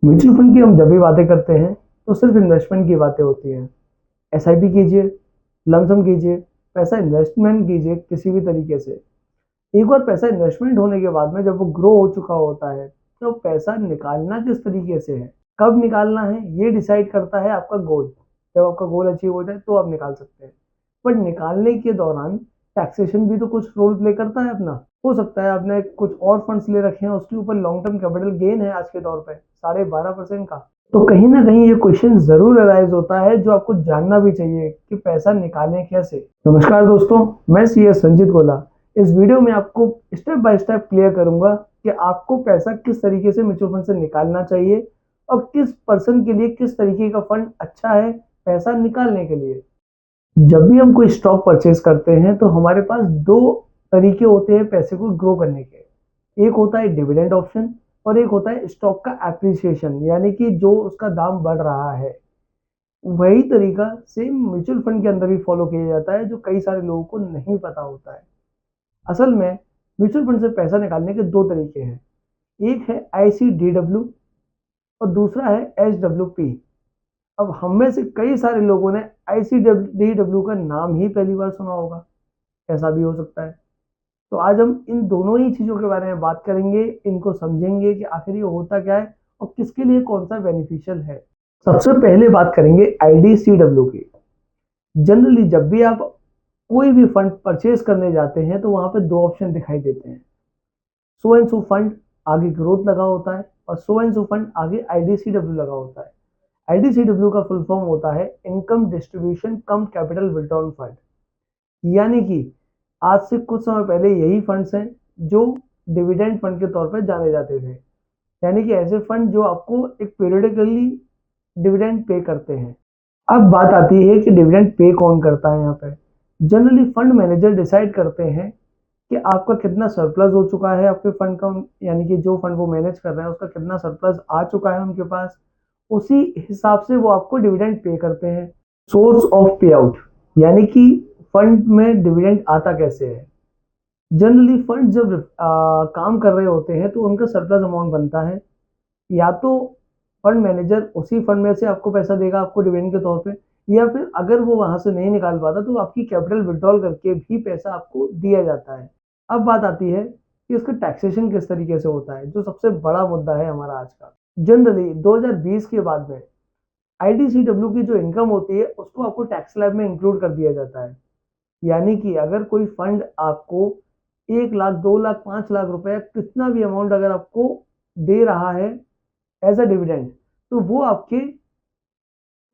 Mutual fund की हम जब भी बातें करते हैं तो सिर्फ इन्वेस्टमेंट की बातें होती हैं। एसआईपी कीजिए, लमसम कीजिए, पैसा इन्वेस्टमेंट कीजिए किसी भी तरीके से। एक बार पैसा इन्वेस्टमेंट होने के बाद में जब वो ग्रो हो चुका होता है तो पैसा निकालना किस तरीके से है, कब निकालना है, ये डिसाइड करता है आपका गोल। जब आपका गोल अचीव हो जाए तो आप निकाल सकते हैं। बट निकालने के दौरान टैक्सेशन भी तो कुछ रोल प्ले करता है अपना। हो सकता है आपने कुछ और फंड्स ले रखे हैं, उसके ऊपर लॉन्ग टर्म कैपिटल गेन है आज के दौर पे 12.5% का। तो कहीं ना कहीं ये क्वेश्चन जरूर अराइज होता है जो आपको जानना भी चाहिए कि पैसा निकालें कैसे। नमस्कार दोस्तों, मैं CS संजीत गोला। इस वीडियो में आपको स्टेप बाय स्टेप क्लियर करूंगा कि आपको पैसा किस तरीके से म्यूचुअल फंड से निकालना चाहिए और किस पर्सन के लिए किस तरीके का फंड अच्छा है पैसा निकालने के लिए। जब भी हम कोई स्टॉक परचेज करते हैं तो हमारे पास दो तरीके होते हैं पैसे को ग्रो करने के। एक होता है डिविडेंड ऑप्शन और एक होता है स्टॉक का एप्रिसिएशन, यानी कि जो उसका दाम बढ़ रहा है। वही तरीका सेम म्यूचुअल फंड के अंदर भी फॉलो किया जाता है, जो कई सारे लोगों को नहीं पता होता है। असल में म्यूचुअल फंड से पैसा निकालने के दो तरीके हैं। एक है ICDW और दूसरा है SWP। अब हम में से कई सारे लोगों ने ICDW का नाम ही पहली बार सुना होगा, ऐसा भी हो सकता है। तो आज हम इन दोनों ही चीज़ों के बारे में बात करेंगे, इनको समझेंगे कि आखिर ये होता क्या है और किसके लिए कौन सा बेनिफिशियल है। सबसे पहले बात करेंगे IDCW की। जनरली जब भी आप कोई भी फंड परचेज करने जाते हैं तो वहां पे दो ऑप्शन दिखाई देते हैं। सो एंड सो फंड आगे ग्रोथ लगा होता है और सो एंड सो फंड आगे IDCW लगा होता है। IDCW का फुल फॉर्म होता है इनकम डिस्ट्रीब्यूशन कम कैपिटल रिटर्न फंड। यानी कि आज से कुछ समय पहले यही फंड्स हैं जो डिविडेंड फंड के तौर पर जाने जाते थे। यानी कि ऐसे फंड जो आपको एक पीरियडिकली डिविडेंड पे करते हैं। अब बात आती है कि डिविडेंड पे कौन करता है। यहाँ पे जनरली फंड मैनेजर डिसाइड करते हैं कि आपका कितना सरप्लस हो चुका है आपके फंड का, यानी कि जो फंड वो मैनेज कर रहे हैं उसका कितना सरप्लस आ चुका है उनके पास। उसी हिसाब से वो आपको डिविडेंड पे करते हैं। सोर्स ऑफ पे आउट, यानी कि फंड में डिविडेंड आता कैसे है। जनरली फंड जब काम कर रहे होते हैं तो उनका सरप्लस अमाउंट बनता है। या तो फंड मैनेजर उसी फंड में से आपको पैसा देगा आपको डिविडेंड के तौर पे, या फिर अगर वो वहां से नहीं निकाल पाता तो आपकी कैपिटल विड्रॉल करके भी पैसा आपको दिया जाता है। अब बात आती है कि इसका टैक्सेशन किस तरीके से होता है, जो सबसे बड़ा मुद्दा है हमारा आज का। जनरली 2020 के बाद में IDCW की जो इनकम होती है उसको आपको टैक्स स्लैब में इंक्लूड कर दिया जाता है। यानी कि अगर कोई फंड आपको 1 लाख 2 लाख 5 लाख रुपए कितना भी अमाउंट अगर आपको दे रहा है एज अ डिविडेंड, तो वो आपके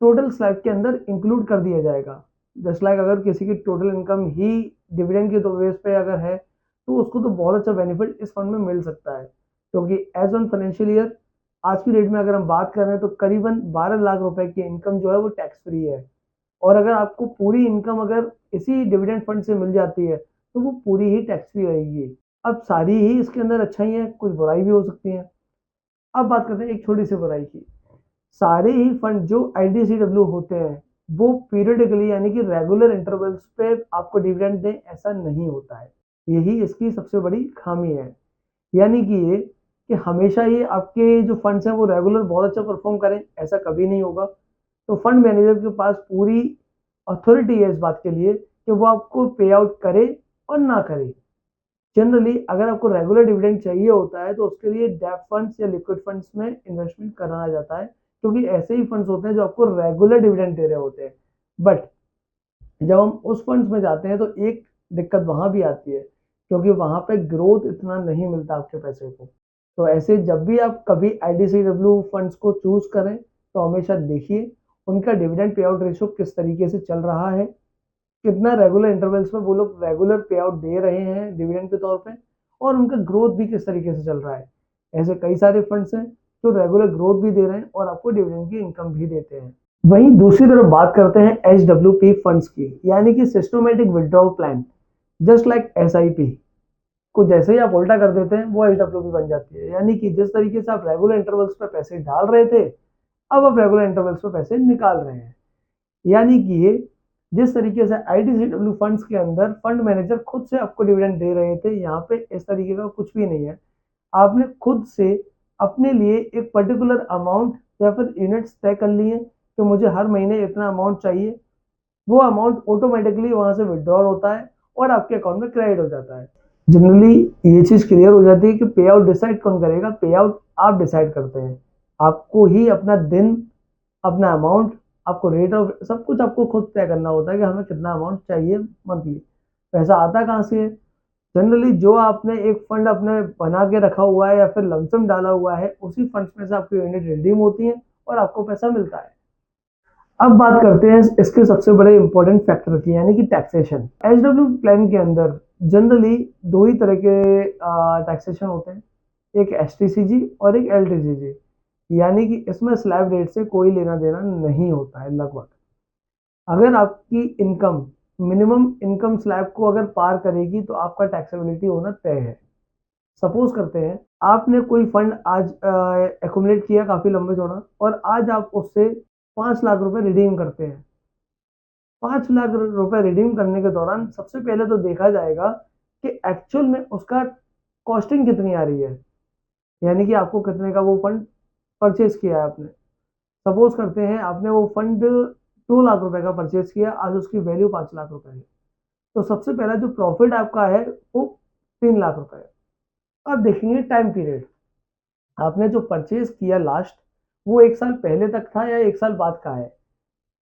टोटल स्लैब के अंदर इंक्लूड कर दिया जाएगा। जस्ट लाइक अगर किसी की टोटल इनकम ही डिविडेंड के तो बेस पे अगर है तो उसको तो बहुत अच्छा बेनिफिट इस फंड में मिल सकता है, क्योंकि एज ऑन फाइनेंशियल ईयर आज की डेट में अगर हम बात कर रहे हैं तो करीबन 12 लाख रुपए की इनकम जो है वो टैक्स फ्री है। और अगर आपको पूरी इनकम अगर इसी डिविडेंड फंड से मिल जाती है तो वो पूरी ही टैक्स फ्री रहेगी। अब सारी ही इसके अंदर अच्छाई है, कुछ बुराई भी हो सकती है। अब बात करते हैं एक छोटी सी बुराई की। सारे ही फंड जो IDCW होते हैं वो पीरियडिकली यानी कि रेगुलर इंटरवल्स पे आपको डिविडेंड दें, ऐसा नहीं होता है। यही इसकी सबसे बड़ी खामी है। यानी कि ये कि हमेशा ये आपके जो फंड्स हैं वो रेगुलर बहुत अच्छा परफॉर्म करें, ऐसा कभी नहीं होगा। तो फंड मैनेजर के पास पूरी अथॉरिटी है इस बात के लिए कि वो आपको पे आउट करे और ना करे। जनरली अगर आपको रेगुलर डिविडेंड चाहिए होता है तो उसके लिए डेब्ट फंड्स या लिक्विड फंड्स में इन्वेस्टमेंट कराया जाता है, क्योंकि ऐसे ही फंड्स होते हैं जो आपको रेगुलर डिविडेंड दे रहे होते हैं। बट जब हम उस फंड्स में जाते हैं तो एक दिक्कत वहां भी आती है, क्योंकि वहां पे ग्रोथ इतना नहीं मिलता आपके पैसे को। तो ऐसे जब भी आप कभी IDCW फंड्स को चूज करें तो हमेशा देखिए उनका डिविडेंड पे आउट रेशियो किस तरीके से चल रहा है, कितना रेगुलर इंटरवल्स में वो लोग रेगुलर पे आउट दे रहे हैं डिविडेंड के तौर पे, और उनका ग्रोथ भी किस तरीके से चल रहा है। ऐसे कई सारे फंड्स हैं जो रेगुलर ग्रोथ भी दे रहे हैं और आपको डिविडेंड की इनकम भी देते हैं। वहीं दूसरी तरफ बात करते हैं SWP फंड्स की, यानी कि systematic withdrawal plan. Just like SIP को जैसे ही आप उल्टा कर देते हैं वो SWP बन जाती है। यानी कि जिस तरीके से आप रेगुलर इंटरवल्स पे पैसे डाल रहे थे अब आप रेगुलर इंटरवल्स पे पैसे निकाल रहे हैं। यानी कि ये जिस तरीके से IDCW फंड्स के अंदर फंड मैनेजर खुद से आपको डिविडेंड दे रहे थे, यहाँ पे इस तरीके का कुछ भी नहीं है। आपने खुद से अपने लिए एक पर्टिकुलर अमाउंट या फिर यूनिट्स तय कर लिए कि मुझे हर महीने इतना अमाउंट चाहिए, वो अमाउंट ऑटोमेटिकली वहां से विड्रॉल होता है और आपके अकाउंट में क्रेडिट हो जाता है। जनरली ये चीज क्लियर हो जाती है कि पे आउट डिसाइड कौन करेगा, पे आउट आप डिसाइड करते हैं। आपको ही अपना दिन, अपना अमाउंट, आपको रेट ऑफ, सब कुछ आपको खुद तय करना होता है कि हमें कितना अमाउंट चाहिए मंथली। पैसा आता कहाँ से है? जनरली जो आपने एक फंड अपने बना के रखा हुआ है या फिर लमसम डाला हुआ है, उसी फंड्स में से आपकी यूनिट रिडीम होती है और आपको पैसा मिलता है। अब बात करते हैं इसके सबसे बड़े इंपॉर्टेंट फैक्टर की, यानी कि टैक्सेशन। एचडब्ल्यू प्लान के अंदर जनरली दो ही तरह के टैक्सेशन होते हैं, एक एसटीसीजी और एक एलटीसीजी। यानी कि इसमें स्लैब रेट से कोई लेना देना नहीं होता है लगभग। अगर आपकी इनकम मिनिमम इनकम स्लैब को अगर पार करेगी तो आपका टैक्सेबिलिटी होना तय है। सपोज करते हैं आपने कोई फंड आज एकुमुलेट किया काफी लंबे चौड़ा, और आज आप उससे 5 लाख रुपए रिडीम करते हैं। 5 लाख रुपए रिडीम करने के दौरान सबसे पहले तो देखा जाएगा कि एक्चुअल में उसका कॉस्टिंग कितनी आ रही है, यानी कि आपको कितने का वो फंड परचेज किया है आपने। सपोज करते हैं आपने वो फंड 2 लाख रुपए का परचेज किया, आज उसकी वैल्यू 5 लाख रुपए है, तो सबसे पहला जो प्रॉफिट आपका है वो 3 लाख रुपए है। अब देखेंगे टाइम पीरियड, आपने जो परचेज किया लास्ट, वो 1 साल पहले तक था या 1 साल बाद का है।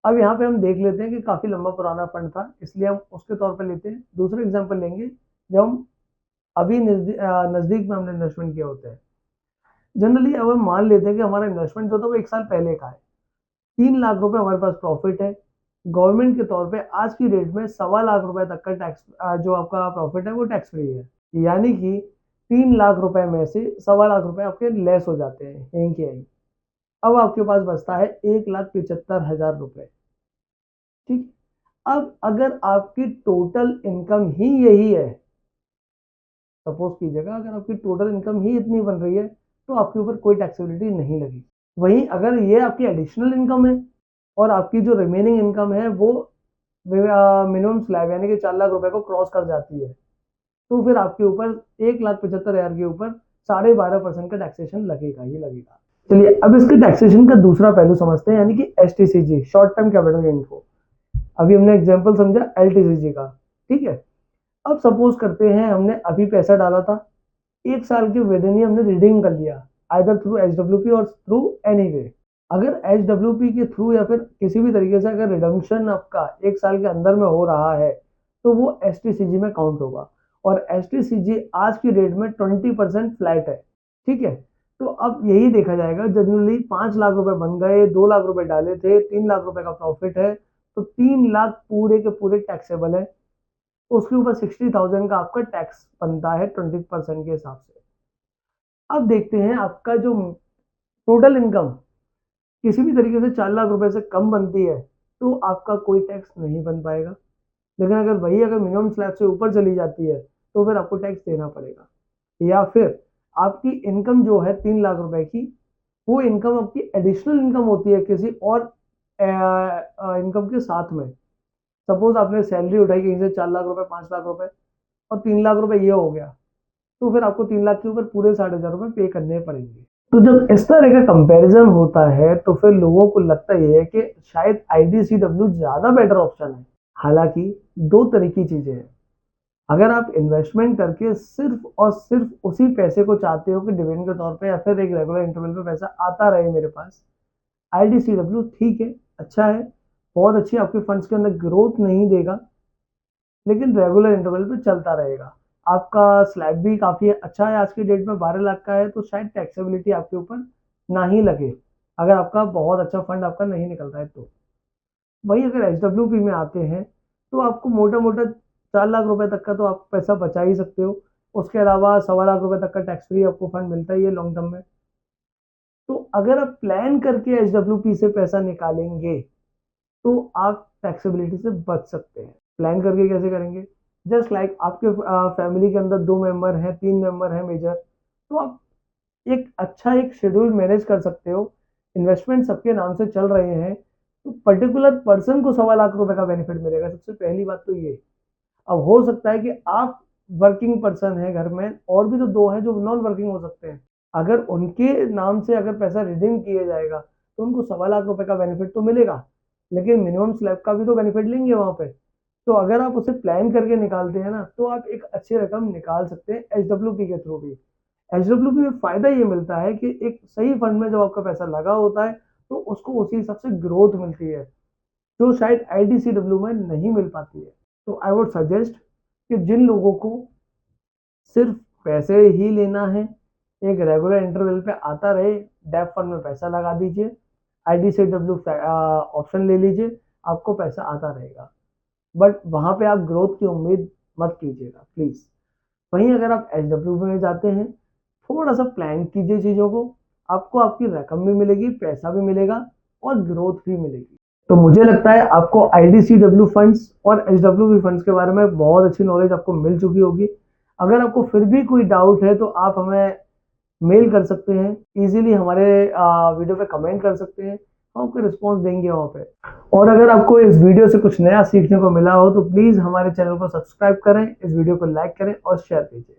अब यहाँ पे हम देख लेते हैं कि काफी लंबा पुराना फंड था, इसलिए हम उसके तौर पर लेते हैं। दूसरा एग्जांपल लेंगे जब हम अभी नजदीक में हमने इन्वेस्टमेंट किया होता है। जनरली अब हम मान लेते हैं कि हमारा इन्वेस्टमेंट जो था वो 1 साल पहले का है, 3 लाख रुपए हमारे पास प्रॉफिट है। गवर्नमेंट के तौर पे आज की डेट में 1.25 लाख रुपए तक का टैक्स, जो आपका प्रॉफिट है वो टैक्स फ्री है। यानी कि 3 लाख रुपए में से 1.25 लाख रुपए आपके लेस हो जाते हैं यहीं के यहीं। अब आपके पास बचता है 1,75,000 रुपए। ठीक। अब अगर आपकी टोटल इनकम ही यही है, सपोज कीजिएगा अगर आपकी टोटल इनकम ही इतनी बन रही है, तो आपके ऊपर कोई टैक्सेबिलिटी नहीं लगी। वहीं अगर ये आपकी एडिशनल इनकम है और आपकी जो रिमेनिंग इनकम है वो मिनिमम स्लैब यानी कि 4 लाख रुपए को क्रॉस कर जाती है, तो फिर आपके ऊपर 1,75,000 के ऊपर 12.5% का टैक्सेशन लगेगा ही लगेगा। चलिए अब इसके टैक्सेशन का दूसरा पहलू समझते हैं, यानी कि STCG, short term capital gain को। अभी हमने एग्जांपल समझा एलटीसीजी का, ठीक है। अब सपोज करते हैं हमने अभी पैसा डाला था, 1 साल के विद इन ही हमने रिडीम कर लिया, आइदर थ्रू एचडब्ल्यूपी और थ्रू एनी वे। अगर एचडब्ल्यूपी के थ्रू या फिर किसी भी तरीके से अगर रिडम्पशन आपका 1 साल के अंदर में हो रहा है, तो वो एसटीसीजी में काउंट होगा। और एसटीसीजी आज की डेट में 20% फ्लैट है, ठीक है। तो अब यही देखा जाएगा, जनरली 5 लाख रुपए बन गए, 2 लाख रुपए डाले थे, 3 लाख रुपए का प्रॉफिट है, तो 3 लाख पूरे के पूरे टैक्सेबल है। तो उसके ऊपर 60,000 का आपका टैक्स बनता है 20% के हिसाब से। अब देखते हैं आपका जो टोटल इनकम किसी भी तरीके से 4 लाख रुपए से कम बनती है, तो आपका कोई टैक्स नहीं बन पाएगा। लेकिन अगर वही अगर मिनिमम स्लैब से ऊपर चली जाती है, तो फिर आपको टैक्स देना पड़ेगा। या फिर आपकी इनकम जो है 3 लाख रुपए की, वो इनकम आपकी एडिशनल इनकम होती है किसी और इनकम के साथ में। सपोज आपने सैलरी उठाई कहीं से 4 लाख रुपए, 5 लाख रुपए, और 3 लाख रुपए ये हो गया, तो फिर आपको 3 लाख के ऊपर पूरे 60,000 रुपए पे करने पड़ेंगे। तो जब इस तरह का कंपैरिजन होता है, तो फिर लोगों को लगता ये है कि शायद आईडीसीडब्ल्यू ज्यादा बेटर ऑप्शन है। हालांकि दो तरह की चीजें हैं। अगर आप इन्वेस्टमेंट करके सिर्फ और सिर्फ उसी पैसे को चाहते हो कि डिविडेंड के तौर पे या फिर एक रेगुलर इंटरवल पे पैसा आता रहे मेरे पास, आईडीसीडब्ल्यू ठीक है, अच्छा है, बहुत अच्छी आपके फंड्स के अंदर ग्रोथ नहीं देगा, लेकिन रेगुलर इंटरवल पे चलता रहेगा। आपका स्लैब भी काफी अच्छा है, आज की डेट में 12 लाख का है, तो शायद टैक्सेबिलिटी आपके ऊपर ना ही लगे अगर आपका बहुत अच्छा फंड आपका नहीं निकल रहा है तो। वही अगर एचडब्ल्यूपी में आते हैं, तो आपको मोटा मोटा 4 लाख रुपए तक का तो आप पैसा बचा ही सकते हो। उसके अलावा 1.25 लाख रुपए तक का टैक्स फ्री आपको फंड मिलता ही है लॉन्ग टर्म में। तो अगर आप प्लान करके एचडब्ल्यूपी से पैसा निकालेंगे, तो आप टैक्सेबिलिटी से बच सकते हैं। प्लान करके कैसे करेंगे? जस्ट लाइक आपके फैमिली के अंदर 2 मेंबर हैं, 3 मेंबर हैं मेजर, तो आप एक अच्छा एक शेड्यूल मैनेज कर सकते हो। इन्वेस्टमेंट सबके नाम से चल रहे हैं, तो पर्टिकुलर पर्सन को 1.25 लाख रुपए का बेनिफिट मिलेगा। सबसे पहली बात तो ये। अब हो सकता है कि आप वर्किंग पर्सन है घर में, और भी तो दो हैं जो नॉन वर्किंग हो सकते हैं। अगर उनके नाम से अगर पैसा रिडीम किया जाएगा तो उनको 1.25 लाख का बेनिफिट तो मिलेगा, लेकिन मिनिमम स्लैब का भी तो बेनिफिट लेंगे वहां पे। तो अगर आप उसे प्लान करके निकालते हैं ना, तो आप एक अच्छी रकम निकाल सकते हैं HWP के थ्रू भी। HWP में फायदा ये मिलता है कि एक सही फंड में जब आपका पैसा लगा होता है तो उसको उसी हिसाब से ग्रोथ मिलती है, जो शायद IDCW में नहीं मिल पाती है। तो आई वुड सजेस्ट कि जिन लोगों को सिर्फ पैसे ही लेना है, एक रेगुलर इंटरवल पे आता रहे, डेप फंड में पैसा लगा दीजिए, IDCW ऑप्शन ले लीजिए, आपको पैसा आता रहेगा। बट वहां पे आप ग्रोथ की उम्मीद मत कीजिएगा प्लीज। वहीं अगर आप HWP में जाते हैं, थोड़ा सा प्लान कीजिए चीजों को, आपको आपकी रकम भी मिलेगी, पैसा भी मिलेगा और ग्रोथ भी मिलेगी। तो मुझे लगता है आपको IDCW फंड्स और HWP फंड्स के बारे में बहुत अच्छी नॉलेज आपको मिल चुकी होगी। अगर आपको फिर भी कोई डाउट है तो आप हमें मेल कर सकते हैं, इजीली हमारे वीडियो पे कमेंट कर सकते हैं, हम आपको रिस्पॉन्स देंगे वहाँ पे। और अगर आपको इस वीडियो से कुछ नया सीखने को मिला हो तो प्लीज़ हमारे चैनल को सब्सक्राइब करें, इस वीडियो को लाइक करें और शेयर कीजिए।